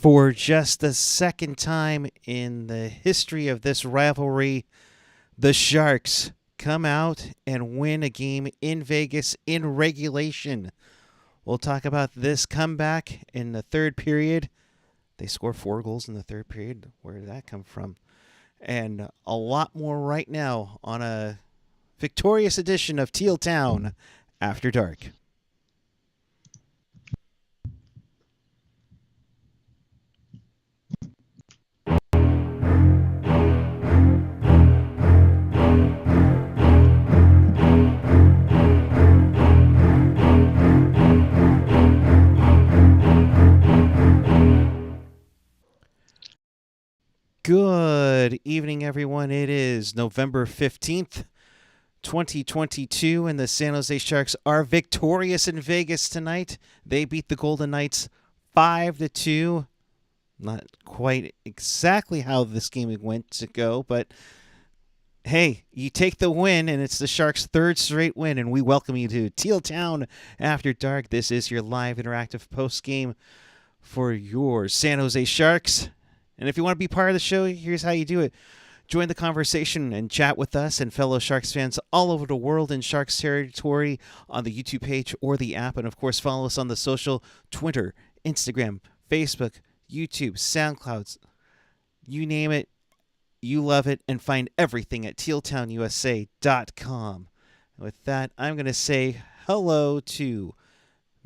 For just the second time in the history of this rivalry, the Sharks come out and win a game in Vegas in regulation. We'll talk about this comeback in the third period. They score 4 goals in the third period. Where did that come from? And a lot more right now on a victorious edition of Teal Town After Dark. Good evening, everyone. It is November 15th, 2022, and the San Jose Sharks are victorious in Vegas tonight. They beat the Golden Knights 5-2. Not quite exactly how this game went to go, but hey, you take the win, and it's the Sharks' third straight win, and we welcome you to Teal Town After Dark. This is your live interactive post-game for your San Jose Sharks. And if you want to be part of the show, here's how you do it. Join the conversation and chat with us and fellow Sharks fans all over the world in Sharks territory on the YouTube page or the app. And, of course, follow us on the social, Twitter, Instagram, Facebook, YouTube, SoundCloud. You name it, you love it, and find everything at tealtownusa.com. With that, I'm going to say hello to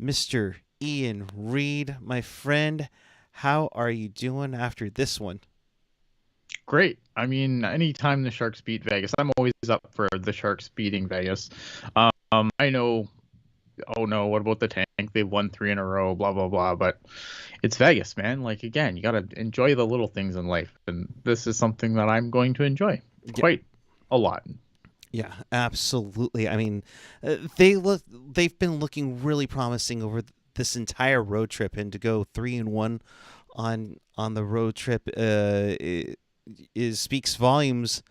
Mr. Ian Reid, my friend. How are you doing after this one? Great. I mean, anytime the Sharks beat Vegas, I'm always up for the Sharks beating Vegas. I know, oh no, what about the tank? They've won 3 in a row, blah, blah, blah. But it's Vegas, man. Like, again, you got to enjoy the little things in life. And this is something that I'm going to enjoy quite a lot. Yeah, absolutely. I mean, they've been looking really promising over this entire road trip, and to go 3-1 on the road trip speaks volumes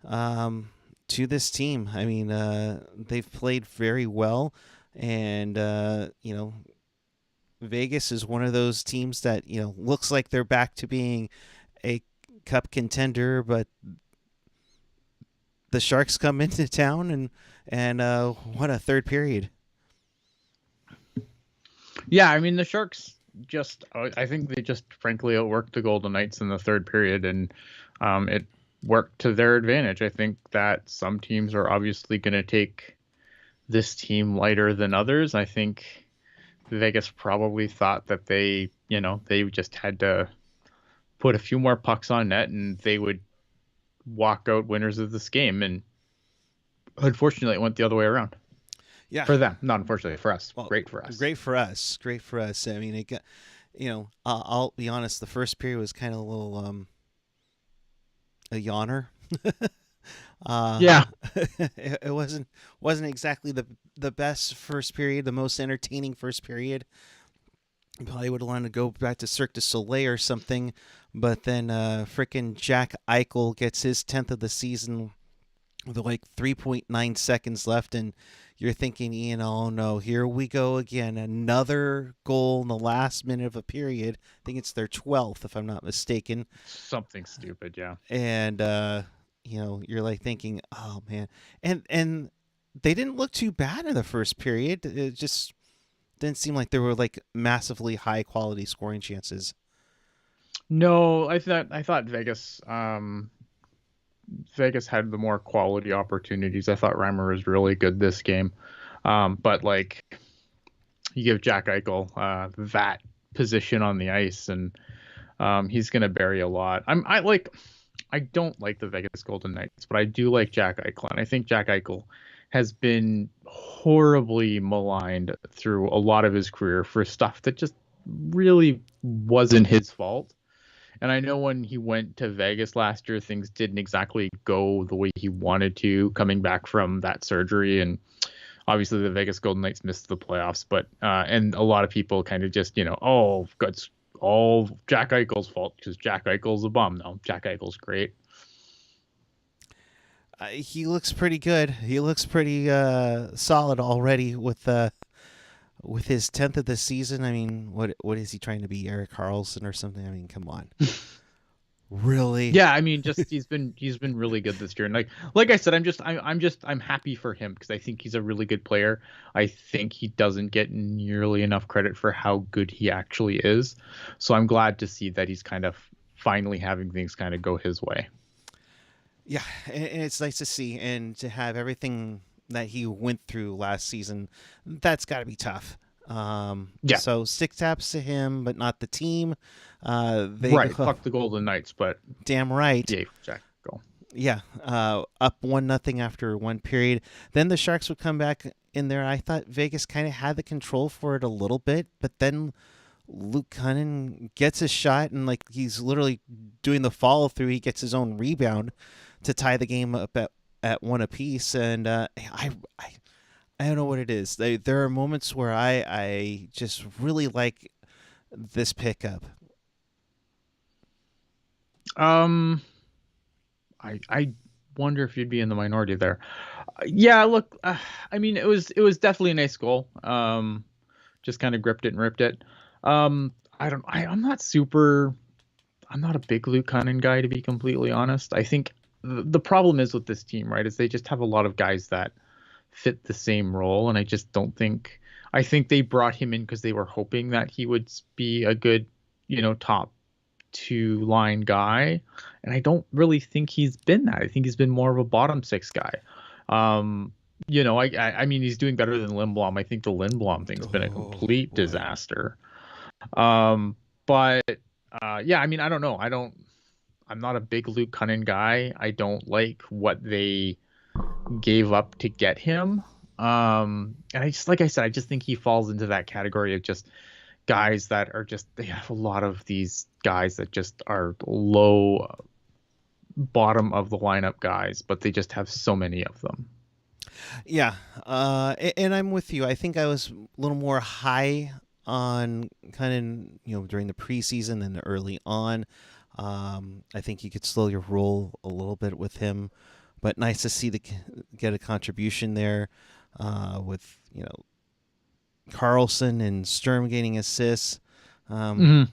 to this team. I mean, they've played very well, and Vegas is one of those teams that looks like they're back to being a cup contender, but the Sharks come into town and what a third period. Yeah, I mean, the Sharks I think they just frankly outworked the Golden Knights in the third period, and it worked to their advantage. I think that some teams are obviously going to take this team lighter than others. I think Vegas probably thought that they just had to put a few more pucks on net and they would walk out winners of this game. And unfortunately, it went the other way around. Yeah. For them, not unfortunately for us. Well, great for us. Great for us. Great for us. I mean, it got, I'll be honest. The first period was kind of a little a yawner. Yeah. It wasn't exactly the best first period, the most entertaining first period. You probably would have wanted to go back to Cirque du Soleil or something, but then frickin' Jack Eichel gets his 10th of the season with like 3.9 seconds left, and you're thinking, Ian, oh no, here we go again. Another goal in the last minute of a period. I think it's their 12th, if I'm not mistaken. Something stupid, yeah. And, you're like thinking, oh man. And they didn't look too bad in the first period. It just didn't seem like there were like massively high quality scoring chances. No, I thought Vegas had the more quality opportunities. I thought Reimer was really good this game. But like, you give Jack Eichel that position on the ice, and he's going to bury a lot. I don't like the Vegas Golden Knights, but I do like Jack Eichel. And I think Jack Eichel has been horribly maligned through a lot of his career for stuff that just really wasn't his fault. And I know when he went to Vegas last year, things didn't exactly go the way he wanted to, coming back from that surgery. And obviously the Vegas Golden Knights missed the playoffs. But and a lot of people kind of just, it's all Jack Eichel's fault because Jack Eichel's a bum. No, Jack Eichel's great. He looks pretty good. He looks pretty solid already with with his 10th of the season. I mean, what is he trying to be, Eric Carlson or something? I mean, come on. Really? Yeah, I mean, just he's been really good this year, and like I said, I'm happy for him because I think he's a really good player. I think he doesn't get nearly enough credit for how good he actually is, so I'm glad to see that he's kind of finally having things kind of go his way. Yeah, and it's nice to see and to have everything that he went through last season. That's got to be tough. Yeah, So stick taps to him, but not the team. They right. go Fuck the Golden Knights, but damn right. yay for Jack Eichel. Yeah, up 1-0 after one period. Then the Sharks would come back in there. I thought Vegas kind of had the control for it a little bit, but then Luke Cunnin gets a shot and like he's literally doing the follow through. He gets his own rebound to tie the game up at one apiece. And I don't know what it is. There are moments where I just really like this pickup. Um, I wonder if you'd be in the minority there. Yeah, look, I mean, it was definitely a nice goal. Just kind of gripped it and ripped it. I don't, I'm not super. I'm not a big Luke Cunnin guy, to be completely honest. I think the problem is with this team, right, is they just have a lot of guys that fit the same role, and I just don't think. I think they brought him in because they were hoping that he would be a good, top two line guy, and I don't really think he's been that. I think he's been more of a bottom six guy. I mean, he's doing better than Lindblom. I think the Lindblom thing's been a complete Boy. disaster. But yeah, I mean, I don't know. I'm not a big Luke Cunnin guy. I don't like what they gave up to get him. And like I said, I just think he falls into that category of just guys that are just, they have a lot of these guys that just are low bottom of the lineup guys, but they just have so many of them. Yeah, and I'm with you. I think I was a little more high on kind of during the preseason than early on. I think you could slow your roll a little bit with him, but nice to see get a contribution there with Carlson and Sturm getting assists. Mhm.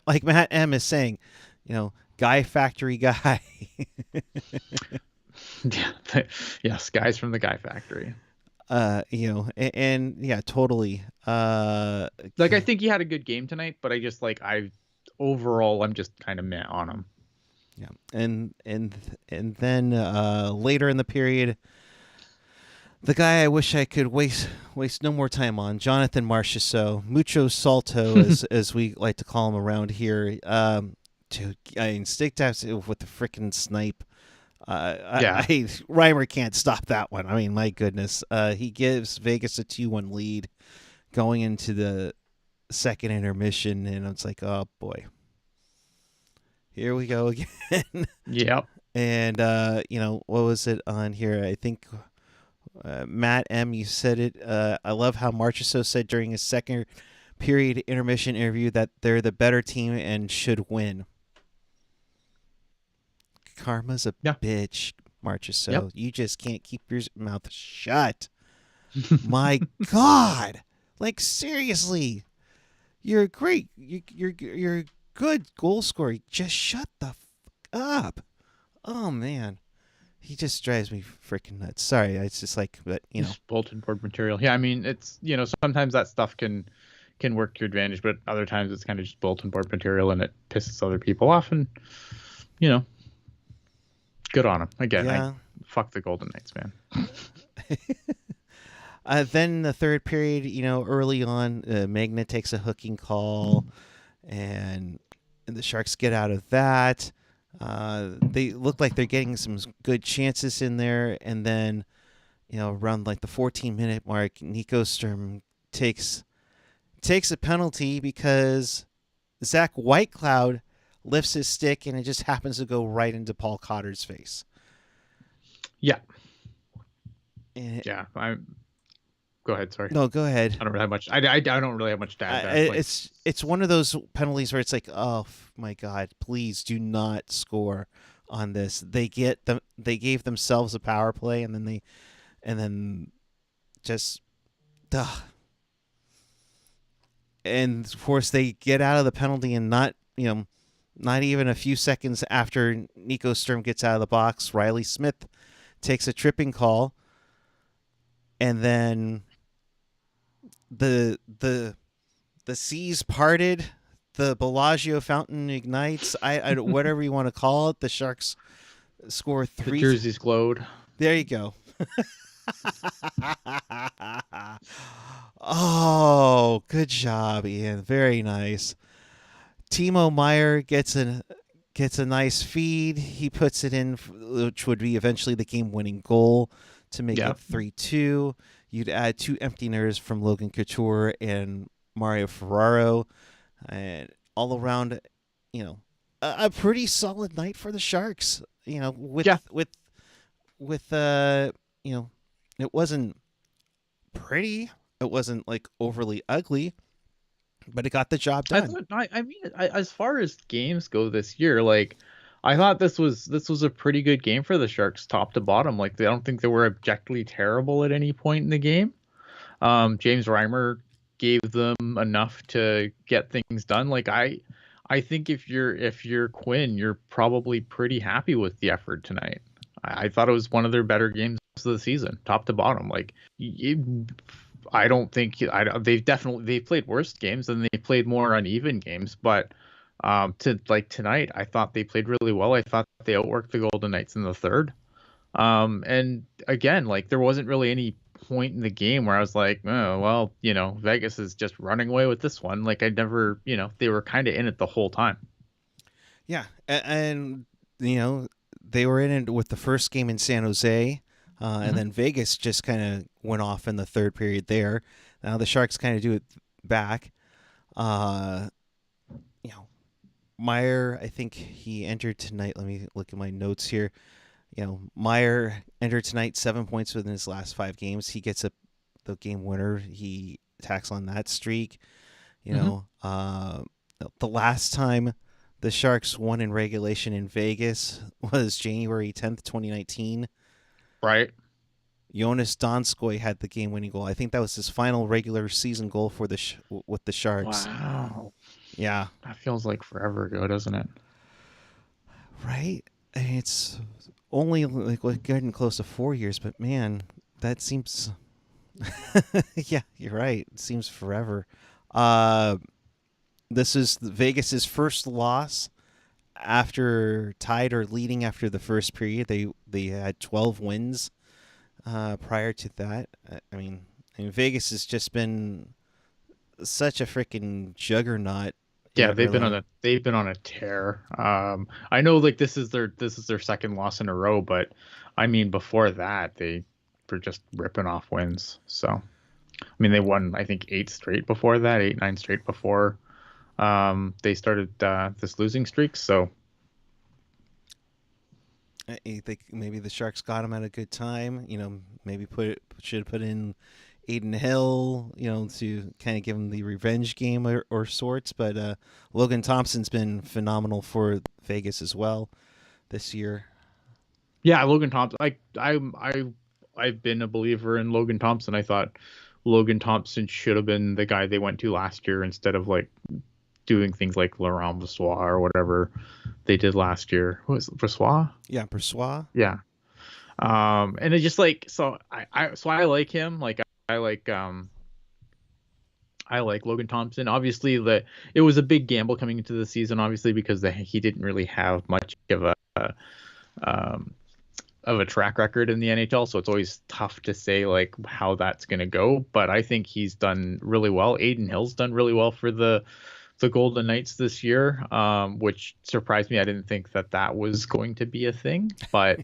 Like Matt M is saying, guy factory guy. Yeah, yes, guys from the Guy Factory. And yeah, totally. Like, I think he had a good game tonight, but I just like I overall I'm just kind of meh on him. Yeah, and then later in the period, the guy I wish I could waste no more time on, Jonathan Marchessault, Mucho Salto, as we like to call him around here. Dude, I mean, stick taps with the freaking snipe. Yeah. Reimer can't stop that one. I mean, my goodness. He gives Vegas a 2-1 lead going into the second intermission, and it's like, oh boy, here we go again. Yep. And what was it on here? I think Matt M. You said it. I love how Marchessault said during his second period intermission interview that they're the better team and should win. Karma's a Yeah. bitch, Marchessault. Yep. You just can't keep your mouth shut. My God, like seriously, you're great. You're a good goal scorer. Just shut the fuck up. Oh man, he just drives me freaking nuts. Sorry, it's just like, but Bulletin board material. Yeah, I mean, it's sometimes that stuff can work to your advantage, but other times it's kind of just bulletin board material and it pisses other people off, and good on him. Again, yeah. Fuck the Golden Knights, man. Then the third period, early on, Magna takes a hooking call, and the Sharks get out of that. They look like they're getting some good chances in there, and then, around like the 14-minute mark, Nico Sturm takes a penalty because Zach Whitecloud lifts his stick, and it just happens to go right into Paul Cotter's face. Yeah. And Go ahead. Sorry. No, go ahead. I don't really have much. I don't really have much to add. It's one of those penalties where it's like, oh my God, please do not score on this. They gave themselves a power play, and then just Ugh. And of course they get out of the penalty, and not even a few seconds after Nico Sturm gets out of the box, Riley Smith takes a tripping call, and then the seas parted, the Bellagio fountain ignites. I whatever you want to call it. The Sharks score The three. jerseys glowed. There you go. Oh, good job, Ian. Very nice. Timo Meier gets a nice feed. He puts it in, which would be eventually the game-winning goal to make it 3-2. You'd add 2 empty netters from Logan Couture and Mario Ferraro, and all around, a pretty solid night for the Sharks. With it wasn't pretty. It wasn't like overly ugly, but it got the job done. As far as games go this year, like I thought this was a pretty good game for the Sharks, top to bottom. Like I don't think they were objectively terrible at any point in the game. James Reimer gave them enough to get things done. Like I think if you're Quinn, you're probably pretty happy with the effort tonight. I thought it was one of their better games of the season, top to bottom. Like I don't think they've played worse games and they played more uneven games, but tonight, I thought they played really well. I thought they outworked the Golden Knights in the third. And again, like there wasn't really any point in the game where I was like, oh, well, Vegas is just running away with this one. Like I never, they were kind of in it the whole time. Yeah. And they were in it with the first game in San Jose. And then Vegas just kind of went off in the third period there. Now the Sharks kind of do it back. Meier, I think he entered tonight. Let me look at my notes here. Meier entered tonight 7 points within his last 5 games. He gets the game winner. He tacks on that streak. The last time the Sharks won in regulation in Vegas was January 10th, 2019. Right. Jonas Donskoy had the game-winning goal. I think that was his final regular season goal for with the Sharks. Wow. Yeah. That feels like forever ago, doesn't it? Right? It's only like getting close to 4 years, but man, that seems... Yeah, you're right. It seems forever. This is Vegas's first loss after tied or leading after the first period. They had 12 wins prior to that. I mean, Vegas has just been such a freaking juggernaut. Yeah, they've been on a tear. I know like this is their second loss in a row, but I mean before that they were just ripping off wins. So I mean they won I think 8 straight before that, 8-9 straight before they started this losing streak. So I think maybe the Sharks got him at a good time. Maybe should have put in Aiden Hill, to kind of give him the revenge game or sorts. But Logan Thompson's been phenomenal for Vegas as well this year. Yeah, Logan Thompson. I've been a believer in Logan Thompson. I thought Logan Thompson should have been the guy they went to last year instead of like doing things like Laurent Brossoit or whatever they did last year. Who was it, Brossoit? Yeah, Brossoit. Yeah. And it's just like I like him. Like I like Logan Thompson. Obviously, it was a big gamble coming into the season. Obviously, because he didn't really have much of a track record in the NHL, so it's always tough to say like how that's gonna go. But I think he's done really well. Aiden Hill's done really well for the Golden Knights this year, which surprised me. I didn't think that was going to be a thing, but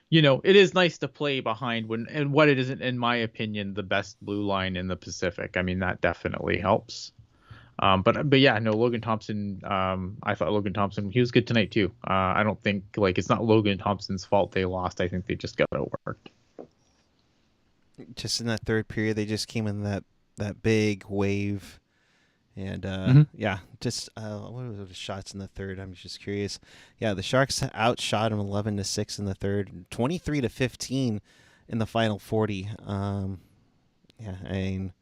it is nice to play behind what it isn't, in my opinion, the best blue line in the Pacific. I mean, that definitely helps. But yeah, no, Logan Thompson. I thought Logan Thompson, he was good tonight too. I don't think like it's not Logan Thompson's fault they lost. I think they just got outworked. Just in that third period, they just came in that big wave. And yeah, just what were the shots in the third? I'm just curious. Yeah, the Sharks outshot them 11-6 in the third, 23-15 in the final 40. Yeah, I mean,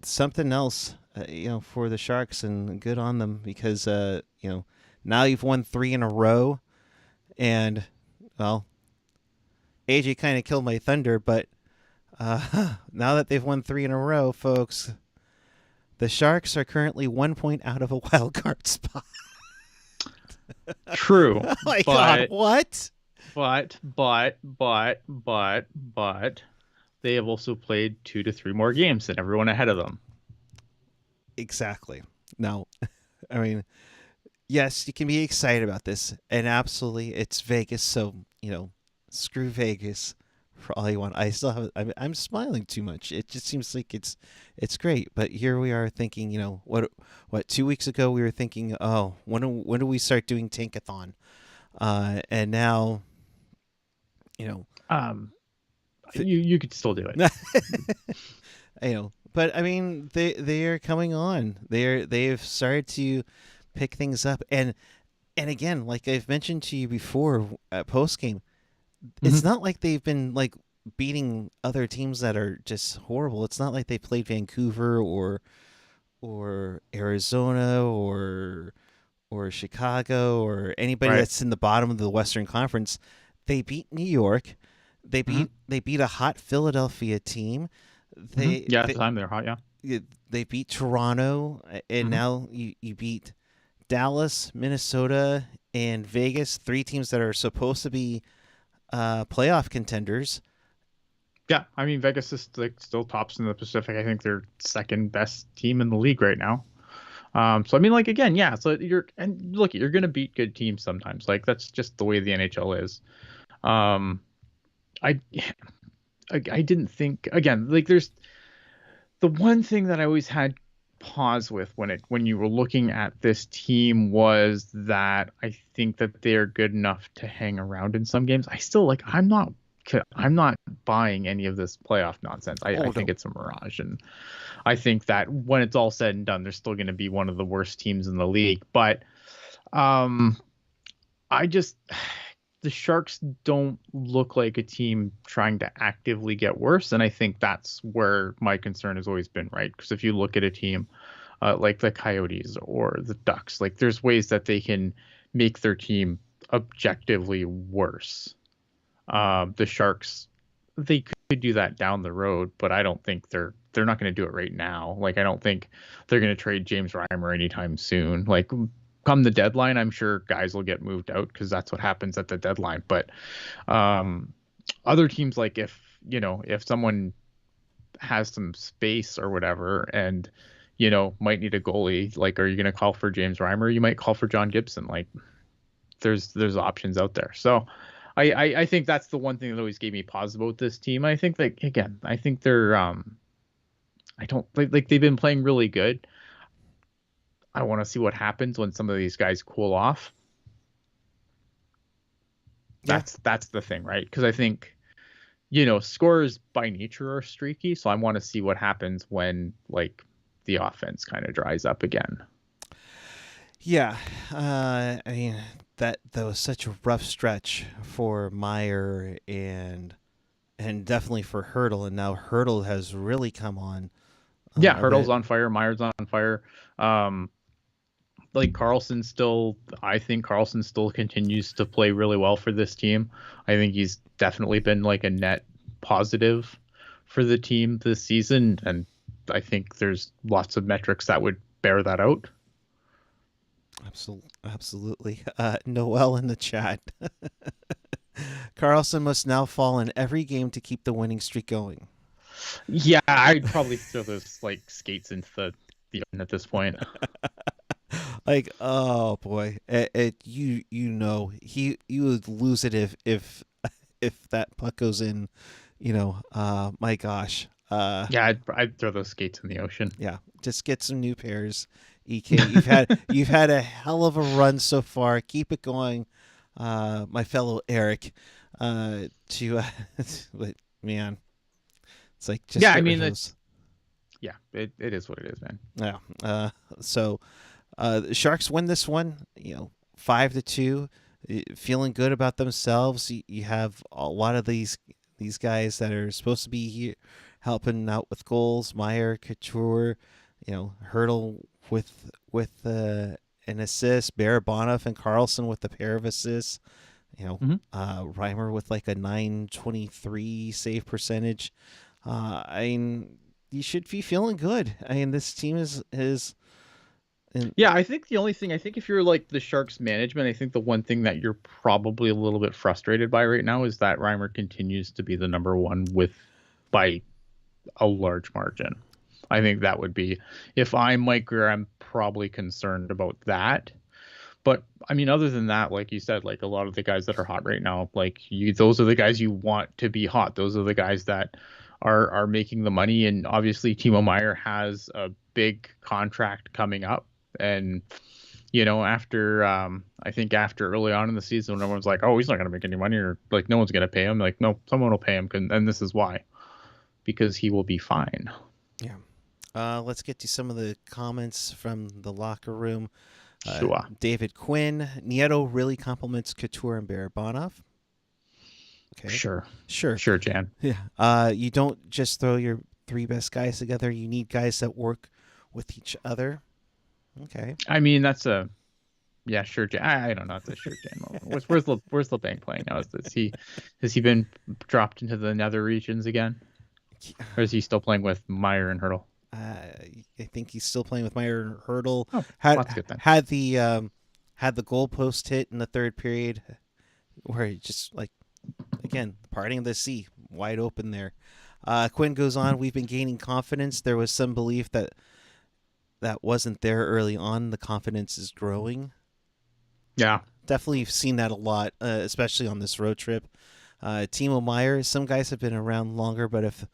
something else, for the Sharks, and good on them because now you've won 3 in a row, and well, AJ kind of killed my thunder, but now that they've won 3 in a row, folks, the Sharks are currently 1 point out of a wild card spot. True, Oh my God, what? But they have also played 2 to 3 more games than everyone ahead of them. Exactly. No, I mean, yes, you can be excited about this, and absolutely, it's Vegas, so screw Vegas for all you want. I still have. I'm smiling too much. It just seems like it's great, but here we are thinking, what 2 weeks ago we were thinking, oh, when do we start doing Tankathon, and now, You could still do it. But I mean, they are coming on. They've started to pick things up, and again, like I've mentioned to you before at postgame, it's not like they've been like beating other teams that are just horrible. It's not like they played Vancouver or Arizona or Chicago or anybody Right. that's in the bottom of the Western Conference. They beat New York. They beat a hot Philadelphia team. Yeah, at the time they're hot. Yeah. They beat Toronto, and now you beat Dallas, Minnesota, and Vegas. 3 teams that are supposed to be playoff contenders. Yeah, I mean Vegas is like still tops in the Pacific. I think they're second best team in the league right now. So I mean, like again, yeah. So you're gonna beat good teams sometimes. Like that's just the way the NHL is. I didn't think again. Like there's the one thing that I always had pause with when you were looking at this team was that I think that they're good enough to hang around in some games. I still I'm not buying any of this playoff nonsense. I think it's a mirage, and I think that when it's all said and done, they're still going to be one of the worst teams in the league. But the Sharks don't look like a team trying to actively get worse, and I think that's where my concern has always been, right? Because if you look at a team like the Coyotes or the Ducks, like there's ways that they can make their team objectively worse. The Sharks, they could do that down the road, but I don't think they're not going to do it right now. Like I don't think they're going to trade James Reimer anytime soon. Like come the deadline, I'm sure guys will get moved out because that's what happens at the deadline. But other teams, like if someone has some space or whatever and might need a goalie, like are you going to call for James Reimer? You might call for John Gibson. Like there's options out there. So I think that's the one thing that always gave me pause about this team. I think like again, I think they're I don't like they've been playing really good. I want to see what happens when some of these guys cool off. That's the thing, right? Because I think scorers by nature are streaky, so I want to see what happens when like the offense kind of dries up again. Yeah, I mean that was such a rough stretch for Meier and definitely for Hurdle, and now Hurdle has really come on. Yeah, Hurdle's on fire. Meier's on fire. Like I think Carlson still continues to play really well for this team. I think he's definitely been like a net positive for the team this season, and I think there's lots of metrics that would bear that out. Absolutely. Noel in the chat. Carlson must now fall in every game to keep the winning streak going. Yeah, I'd probably throw those like skates into the oven at this point. Like, oh boy, he would lose it if that puck goes in. My gosh. Yeah, I'd throw those skates in the ocean. Yeah, just get some new pairs. EK, you've had a hell of a run so far. Keep it going, my fellow Eric. But man, it's like just yeah. I mean, it is what it is, man. Yeah. So the Sharks win this one. 5-2. Feeling good about themselves. You have a lot of these these guys that are supposed to be here helping out with goals, Meier, Couture, Hurdle with an assist, Barabanov and Carlson with a pair of assists. Reimer with like a 923 save percentage. You should be feeling good. This team is. Yeah, I think if you're like the Sharks management, I think the one thing that you're probably a little bit frustrated by right now is that Reimer continues to be the number one by a large margin. I think that would be, if I'm Mike Greer, I'm probably concerned about that. But other than that, like you said, like a lot of the guys that are hot right now, those are the guys you want to be hot. Those are the guys that are making the money. And obviously Timo Meier has a big contract coming up. And, after I think after early on in the season, when everyone's like, oh, he's not going to make any money, or like no one's going to pay him. Like, no, someone will pay him. And this is why, because he will be fine. Yeah. Let's get to some of the comments from the locker room. Sure. David Quinn, Nieto really compliments Couture and Barabanov. Okay. Sure, Jan. Yeah. You don't just throw your three best guys together. You need guys that work with each other. Okay. That's a, yeah, sure, Jan. I don't know. It's a sure, Jan. Where's the bank playing now? Has he been dropped into the nether regions again, or is he still playing with Meier and Hurdle? I think he's still playing with Meier and Hurdle. Oh, that's good then. Had the goalpost hit in the third period, where he just again, parting of the sea, wide open there. Quinn goes on, we've been gaining confidence. There was some belief that wasn't there early on. The confidence is growing. Yeah. Definitely seen that a lot, especially on this road trip. Timo Meier, some guys have been around longer, but if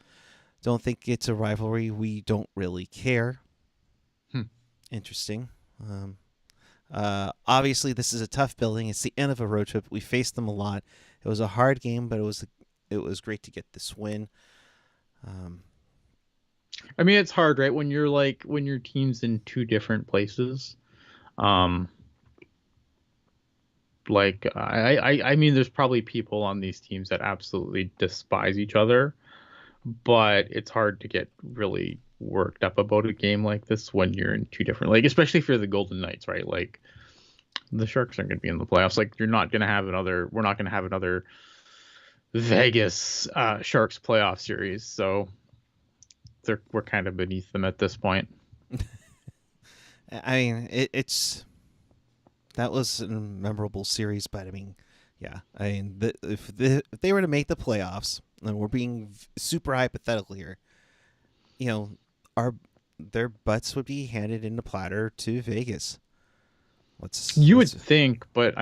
don't think it's a rivalry, we don't really care. Interesting. Obviously, this is a tough building. It's the end of a road trip. We faced them a lot. It was a hard game, but it was great to get this win. It's hard, right? When your team's in two different places. There's probably people on these teams that absolutely despise each other, but it's hard to get really worked up about a game like this when you're in two different, especially if you're the Golden Knights, right? Like, the Sharks aren't going to be in the playoffs. Like, we're not going to have another Vegas Sharks playoff series. So we're kind of beneath them at this point. That was a memorable series, but yeah. If they were to make the playoffs, and we're being super hypothetical here, their butts would be handed in a platter to Vegas. You would think, but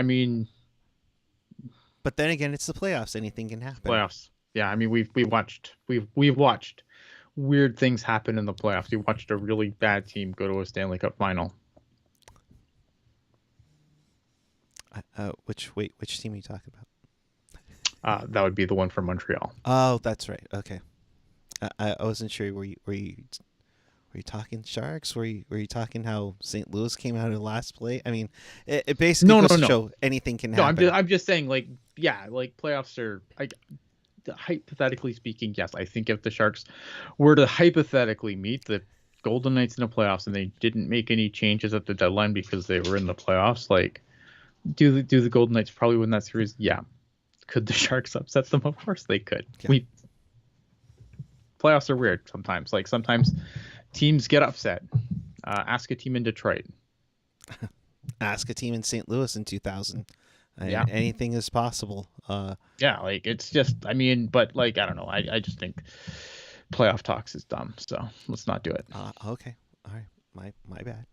but then again, it's the playoffs. Anything can happen. Playoffs. Yeah, we've watched weird things happen in the playoffs. We watched a really bad team go to a Stanley Cup final. Which team are you talking about? That would be the one from Montreal. Oh, that's right. Okay. I wasn't sure. Were you talking Sharks? Were you talking how St. Louis came out of last play? It basically goes to show anything can happen. No, I'm just saying, playoffs are, hypothetically speaking, yes. I think if the Sharks were to hypothetically meet the Golden Knights in the playoffs and they didn't make any changes at the deadline because they were in the playoffs, do the Golden Knights probably win that series? Yeah. Could the Sharks upset them? Of course they could. Yeah. Playoffs are weird sometimes. Sometimes teams get upset. Ask a team in Detroit. Ask a team in St. Louis in 2000. Yeah. Anything is possible. It's just, but I don't know. I just think playoff talks is dumb. So let's not do it. Okay. All right. My bad.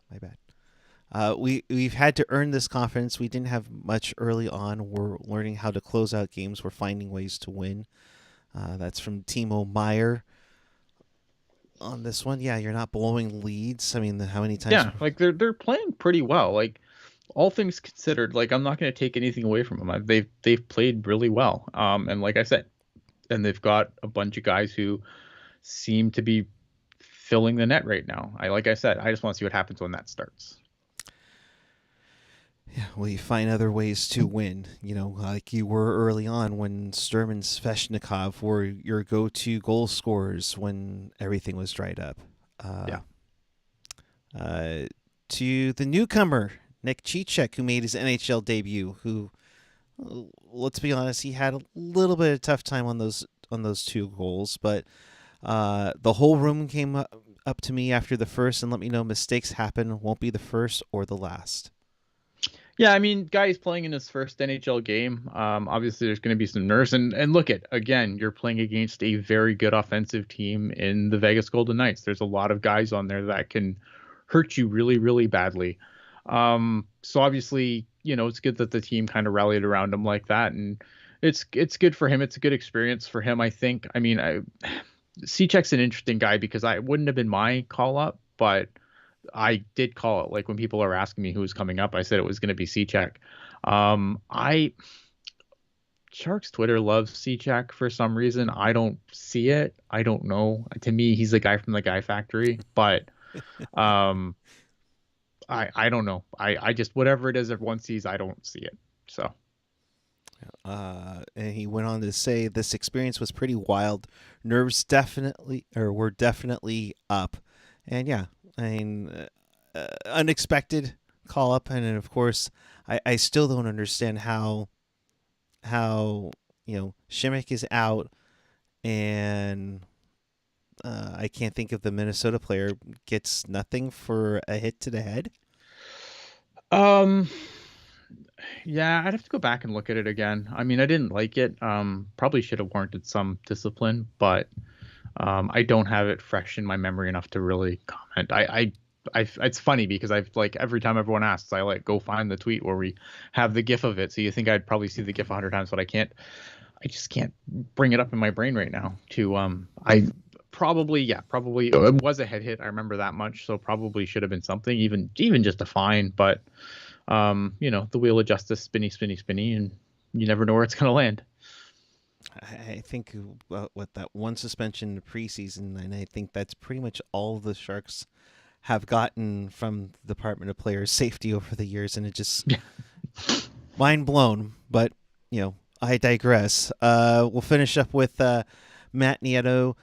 We've had to earn this confidence. We didn't have much early on. We're learning how to close out games. We're finding ways to win. That's from Timo Meier. On this one, yeah, you're not blowing leads. How many times? Yeah, they're playing pretty well. All things considered, I'm not going to take anything away from them. They've played really well. And like I said, and they've got a bunch of guys who seem to be filling the net right now. Like I said, I just want to see what happens when that starts. Yeah, well, you find other ways to win, like you were early on when Sturm and Sveshnikov were your go-to goal scorers when everything was dried up. Uh, Yeah. uh, to the newcomer, Nick Cicek, who made his NHL debut, who, let's be honest, he had a little bit of tough time on those two goals, but the whole room came up to me after the first and let me know mistakes happen, won't be the first or the last. Yeah, I mean, guy's playing in his first NHL game. Obviously, there's going to be some nerves, and look at again, you're playing against a very good offensive team in the Vegas Golden Knights. There's a lot of guys on there that can hurt you really, really badly. So obviously, it's good that the team kind of rallied around him like that, and it's good for him. It's a good experience for him, I think. I mean, Cechek's an interesting guy because I wouldn't have been my call up, but I did call it. Like when people are asking me who's coming up, I said it was going to be Cechek. I Sharks Twitter loves Cechek for some reason. I don't see it. I don't know. To me, he's the guy from the Guy Factory, but um, I don't know. I just whatever it is everyone sees, I don't see it. So And he went on to say this experience was pretty wild. Nerves were definitely up, and yeah, I mean, unexpected call up, and then of course, I still don't understand how Shimmick is out, and I can't think of the Minnesota player gets nothing for a hit to the head. um, yeah, I'd have to go back and look at it again. I mean, I didn't like it. Probably should have warranted some discipline, but I don't have it fresh in my memory enough to really comment. It's funny because I've like every time everyone asks, I like go find the tweet where we have the GIF of it. So you think I'd probably see the GIF 100 times, but I just can't bring it up in my brain right now. I probably it was a head hit. I remember that much, so probably should have been something, even just a fine. But the wheel of justice, spinny, spinny, spinny, and you never know where it's gonna land. I think what that one suspension in the preseason, and I think that's pretty much all the Sharks have gotten from the Department of Player Safety over the years, and it just mind blown. But I digress. We'll finish up with Matt Nieto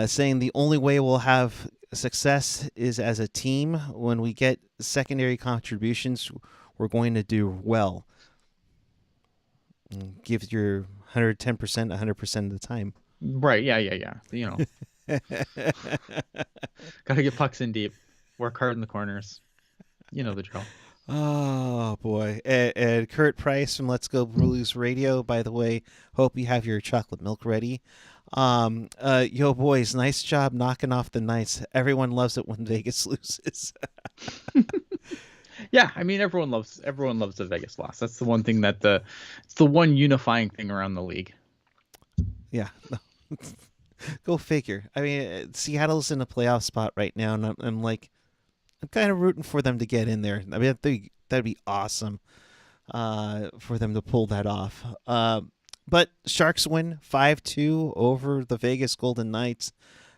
saying the only way we'll have success is as a team. When we get secondary contributions, we're going to do well. Give your 110%, 100% of the time. Right? Yeah. Got to get pucks in deep. Work hard in the corners. You know the drill. Oh boy! And Kurt Price from Let's Go Blues Radio. By the way, hope you have your chocolate milk ready. Yo boys, nice job knocking off the Knights. Everyone loves it when Vegas loses. Yeah, I mean everyone loves the Vegas loss. That's the one thing it's the one unifying thing around the league. Yeah. Go figure. I mean, Seattle's in a playoff spot right now, and I'm kind of rooting for them to get in there. I mean, that'd be awesome for them to pull that off. But Sharks win 5-2 over the Vegas Golden Knights.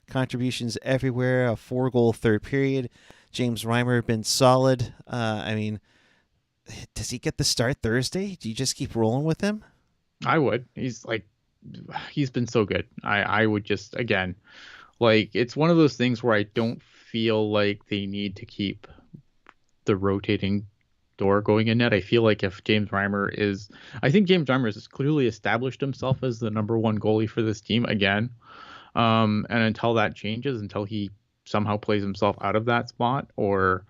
Contributions everywhere. A 4-goal third period. James Reimer been solid. I mean, does he get the start Thursday? Do you just keep rolling with him? I would. He's been so good. I would just again, like it's one of those things where I don't feel like they need to keep the rotating door going in net. I feel like if I think James Reimer has clearly established himself as the number one goalie for this team again. And until that changes, until he somehow plays himself out of that spot, or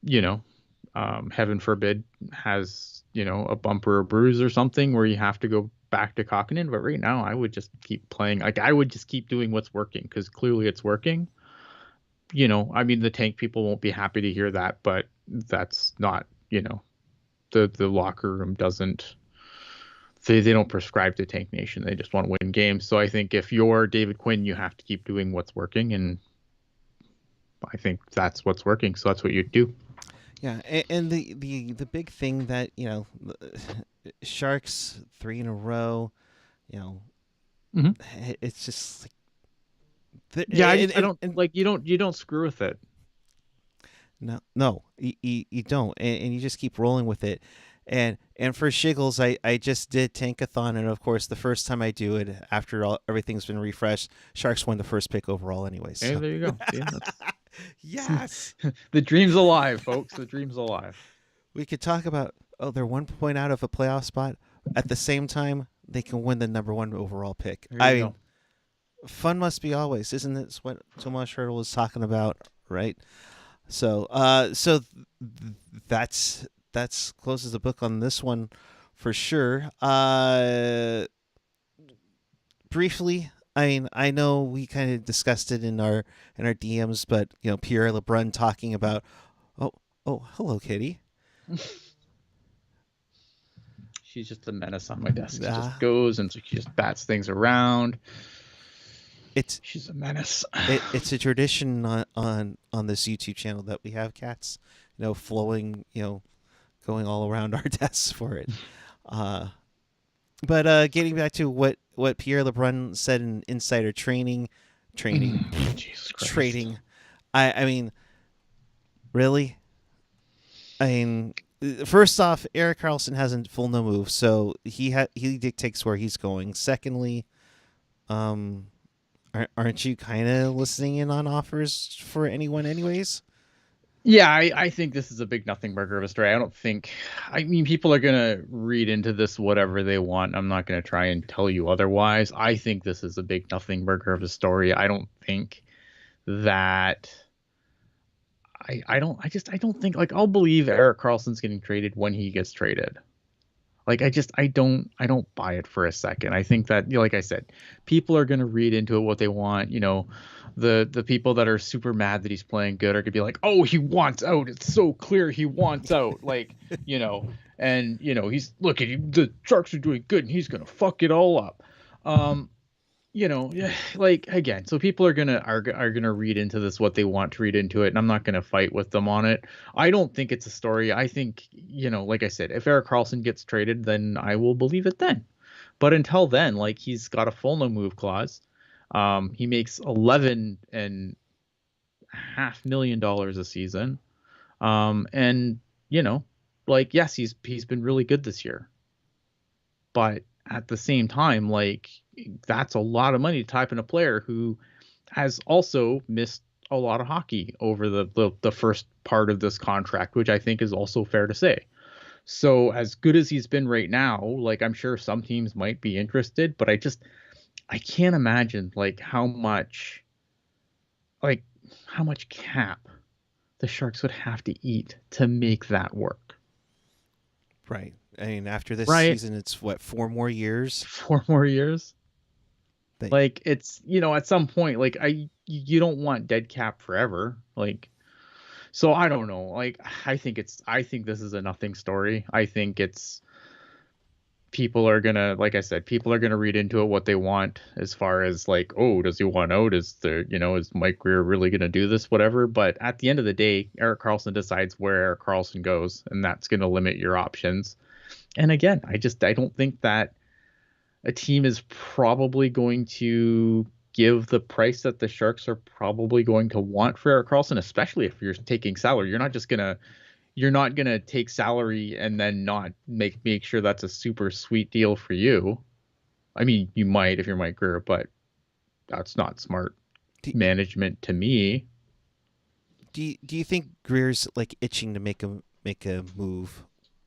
heaven forbid has a bump or a bruise or something where you have to go back to Kokkonen. But right now, I would just keep playing. Like I would just keep doing what's working because clearly it's working. I mean, the tank people won't be happy to hear that, but that's not, the locker room doesn't, they don't prescribe to Tank Nation. They just want to win games. So I think if you're David Quinn, you have to keep doing what's working. And I think that's what's working. So that's what you do. Yeah. And the big thing that, Sharks 3 in a row, Mm-hmm. it's just like, I don't like you don't screw with it. No, you don't, and you just keep rolling with it. And for Shiggles, I just did Tankathon, and of course, the first time I do it, after everything's been refreshed, Sharks won the first pick overall, anyways. Hey, So there you go. See, that's yes, the dream's alive, folks. The dream's alive. we could talk about, oh, they're 1 point out of a playoff spot. At the same time, they can win the number one overall pick. There I you mean, go. fun must be always, isn't it? What Tomas Hurdle was talking about, right? So, that's closes the book on this one for sure. Briefly, I mean, I know we kind of discussed it in our DMs, but Pierre LeBrun talking about, oh, hello, Kitty. She's just a menace on my desk. She Uh, just goes and she just bats things around. it's She's a menace. it's a tradition on this YouTube channel that we have cats, flowing, going all around our desks for it. But getting back to what Pierre LeBrun said in Insider Training, Jesus Christ. trading. I mean, really? I mean, first off, Erik Karlsson hasn't full no move, so he dictates where he's going. Secondly, aren't you kind of listening in on offers for anyone, anyways? Yeah, I think this is a big nothing burger of a story. I mean, people are going to read into this whatever they want. I'm not going to try and tell you otherwise. I think this is a big nothing burger of a story. I don't think that. I don't think, like, I'll believe Erik Karlsson's getting traded when he gets traded. Like, I don't buy it for a second. I think that, like I said, people are going to read into it what they want. The people that are super mad that he's playing good are going to be like, oh, he wants out. It's so clear he wants out. Like, and he's, look at him. The Sharks are doing good and he's going to fuck it all up. Like, again, so people are gonna read into this what they want to read into it, and I'm not gonna fight with them on it. I don't think it's a story. I think, like I said, if Erik Karlsson gets traded, then I will believe it then. But until then, like, he's got a full no move clause. He makes $11.5 million a season. And like, yes, he's been really good this year. But at the same time, like, that's a lot of money to type in a player who has also missed a lot of hockey over the first part of this contract, which I think is also fair to say. So as good as he's been right now, like, I'm sure some teams might be interested, but I can't imagine how much cap the Sharks would have to eat to make that work. Right. I mean, after this Right. season, it's what, 4 more years? 4 more years. Like, it's, at some point, like, you don't want dead cap forever. Like, so I don't know. Like, I think this is a nothing story. I think people are gonna, like I said, people are gonna read into it what they want, as far as, like, oh, does he want out? Is Mike Grier really gonna do this? Whatever. But at the end of the day, Erik Karlsson decides where Erik Karlsson goes, and that's gonna limit your options. And again, I don't think that a team is probably going to give the price that the Sharks are probably going to want for Erik Karlsson, especially if you're taking salary. You're not gonna take salary and then not make sure that's a super sweet deal for you. I mean, you might if you're Mike Grier, but that's not smart management to me. Do you think Greer's like itching to make a move?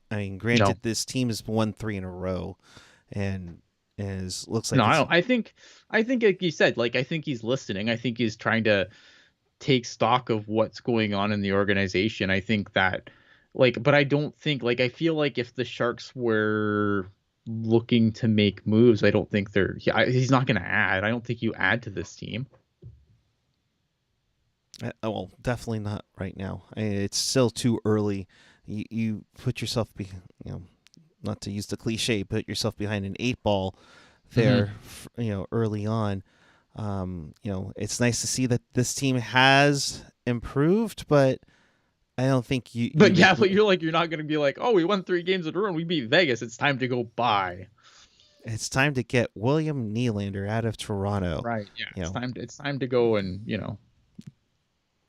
I mean, granted, No. this team has won 3 in a row, and looks like No, I don't. I think like you said, like, I think he's listening. I think he's trying to take stock of what's going on in the organization. I think that, like, but I don't think, like, I feel like if the Sharks were looking to make moves, I don't think he's not going to add. I don't think you add to this team. well, definitely not right now. It's still too early. You put yourself not to use the cliche, put yourself behind an 8 ball there, early on. It's nice to see that this team has improved, but I don't think you. But yeah, but you're not going to be like, oh, we won 3 games in a row and we beat Vegas. It's time to go buy. It's time to get William Nylander out of Toronto. Right. Yeah. It's time to go and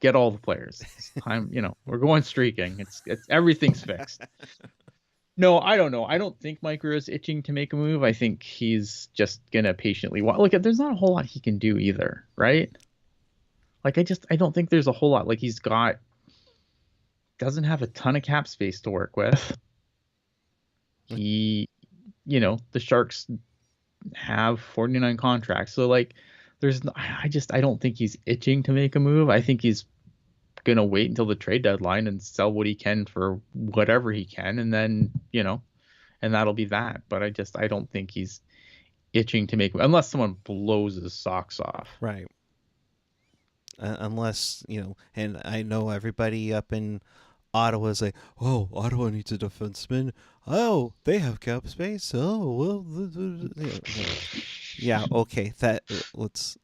get all the players. It's time, we're going streaking. It's everything's fixed. No, I don't know. I don't think Mike Grier is itching to make a move. I think he's just gonna patiently watch. Look, there's not a whole lot he can do either, right? Like I don't think there's a whole lot. Like doesn't have a ton of cap space to work with. The Sharks have 49 contracts, so like I don't think he's itching to make a move. I think he's gonna wait until the trade deadline and sell what he can for whatever he can, and then and that'll be that. But I don't think he's itching to make, unless someone blows his socks off. Right. Unless, and I know everybody up in Ottawa is like, oh, Ottawa needs a defenseman. Oh, they have cap space. Oh, well, yeah, okay. Let's,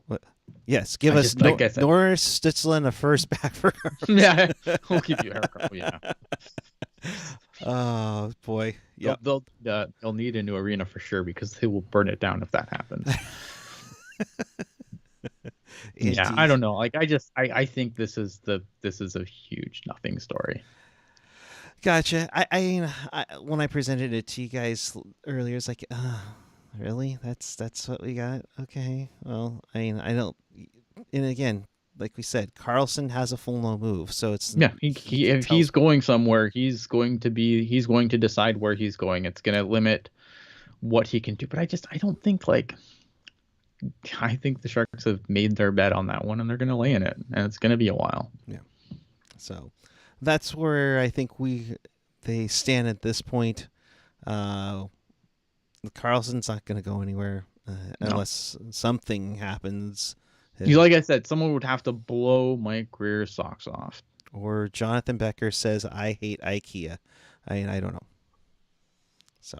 what? Yes, give us Norris Stützle a first back for yeah, we'll give you Erik. Yeah. Oh boy, yeah. They'll need a new arena for sure, because they will burn it down if that happens. Yeah, I don't know. Like I think this is a huge nothing story. Gotcha. I when I presented it to you guys earlier, it's like, really? That's what we got? Okay. Well, I don't. And again, like we said, Karlsson has a full no move, so it's if he's going somewhere, he's going to decide where he's going. It's going to limit what he can do. But I don't think I think the Sharks have made their bet on that one, and they're going to lay in it, and it's going to be a while. Yeah. So that's where I think they stand at this point. Karlsson's not going to go anywhere unless something happens. Like I said, someone would have to blow Mike Grier's socks off. Or Jonathan Becker says, I hate IKEA. I don't know. So,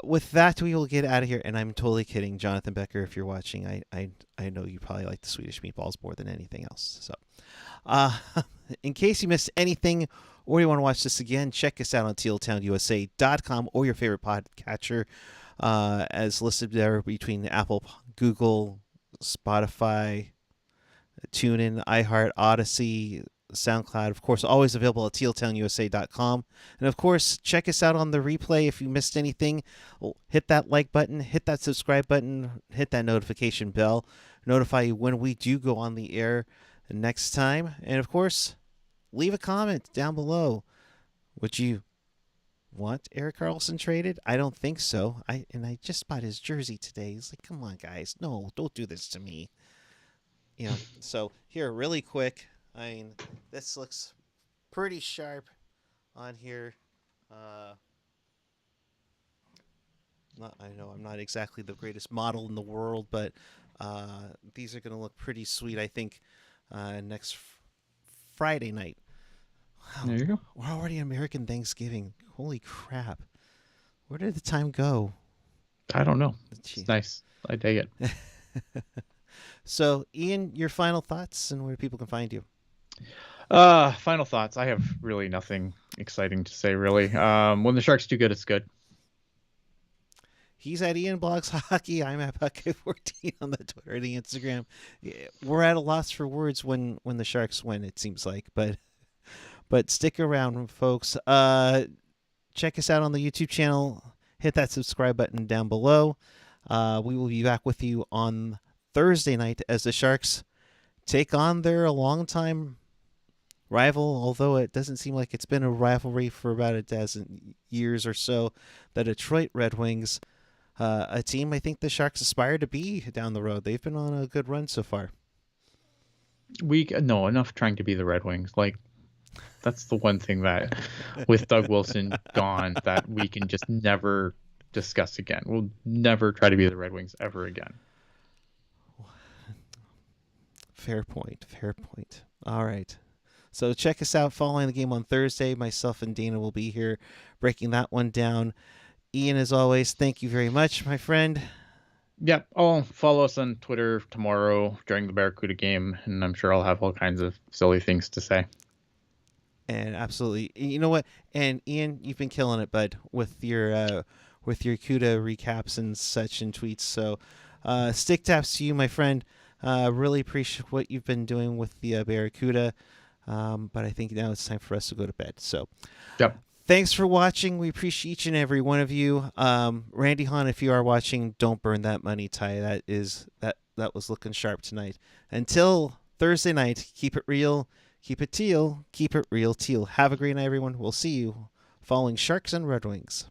with that, we will get out of here. And I'm totally kidding, Jonathan Becker, if you're watching. I know you probably like the Swedish meatballs more than anything else. So, in case you missed anything or you want to watch this again, check us out on tealtownusa.com or your favorite podcatcher, as listed there between Apple, Google, Spotify, TuneIn, iHeart, Odyssey, SoundCloud. Of course, always available at tealtownusa.com. And of course, check us out on the replay. If you missed anything, hit that like button, hit that subscribe button, hit that notification bell, notify you when we do go on the air next time. And of course, leave a comment down below. Would you want Erik Karlsson traded? I don't think so. I just bought his jersey today. He's like, come on, guys. No, don't do this to me. So here, really quick. This looks pretty sharp on here. I know I'm not exactly the greatest model in the world, but these are going to look pretty sweet, I think, next Friday night. Wow, there you go. We're already American Thanksgiving. Holy crap. Where did the time go? I don't know. Jeez. It's nice. I dig it. So, Ian, your final thoughts and where people can find you. Final thoughts. I have really nothing exciting to say, really. When the Sharks do good, it's good. He's at Ian Blogs Hockey. I'm at Puck14 on the Twitter and the Instagram. We're at a loss for words when the Sharks win, it seems like. But stick around, folks. Check us out on the YouTube channel. Hit that subscribe button down below. We will be back with you on Thursday night as the Sharks take on their longtime rival, although it doesn't seem like it's been a rivalry for about a dozen years or so, the Detroit Red Wings, a team I think the Sharks aspire to be down the road. They've been on a good run so far. Enough trying to be the Red Wings. Like, that's the one thing that, with Doug Wilson gone, that we can just never discuss again. We'll never try to be the Red Wings ever again. Fair point. All right. So check us out following the game on Thursday. Myself and Dana will be here breaking that one down. Ian, as always, thank you very much, my friend. Yeah, I'll follow us on Twitter tomorrow during the Barracuda game, and I'm sure I'll have all kinds of silly things to say. And absolutely. You know what? And Ian, you've been killing it, bud, with your CUDA recaps and such and tweets. So stick taps to you, my friend. Really appreciate what you've been doing with the Barracuda. But I think now it's time for us to go to bed. So Yep. thanks for watching. We appreciate each and every one of you. Randy Hahn, if you are watching, don't burn that money, Ty. That was looking sharp tonight. Until Thursday night, keep it real, keep it teal, keep it real teal. Have a great night, everyone. We'll see you following Sharks and Red Wings.